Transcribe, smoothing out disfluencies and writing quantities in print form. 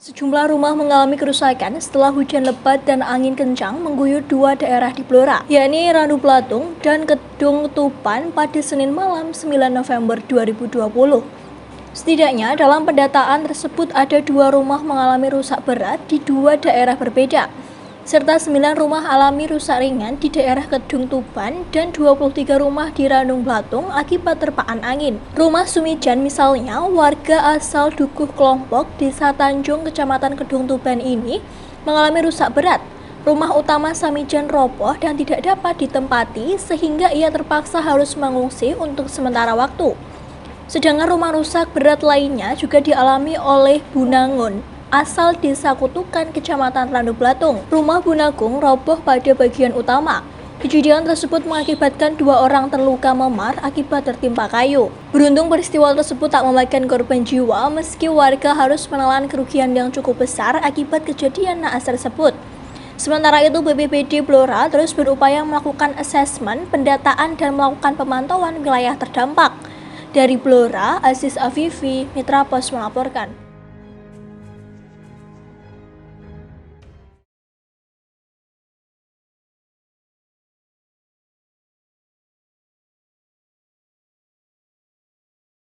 Sejumlah rumah mengalami kerusakan setelah hujan lebat dan angin kencang mengguyur dua daerah di Blora, yakni Randu Blatung dan Kedung Tupan pada Senin malam 9 November 2020. Setidaknya dalam pendataan tersebut ada dua rumah mengalami rusak berat di dua daerah berbeda, serta 9 rumah alami rusak ringan di daerah Kedung Tuban dan 23 rumah di Randung Blatung akibat terpaan angin. Rumah Sumijan misalnya, warga asal Dukuh Kelompok, Desa Tanjung, Kecamatan Kedung Tuban ini mengalami rusak berat. Rumah utama Samijan roboh dan tidak dapat ditempati sehingga ia terpaksa harus mengungsi untuk sementara waktu. Sedangkan rumah rusak berat lainnya juga dialami oleh Bunangun, asal Desa Kutukan, Kecamatan Randu Blatung. Rumah Bunagung roboh pada bagian utama. Kejadian tersebut mengakibatkan dua orang terluka memar akibat tertimpa kayu. Beruntung peristiwa tersebut tak memakan korban jiwa meski warga harus menelan kerugian yang cukup besar akibat kejadian naas tersebut. Sementara itu BPBD Blora terus berupaya melakukan asesmen, pendataan dan melakukan pemantauan wilayah terdampak. Dari Blora, Aziz Afifi, Mitra Pos melaporkan.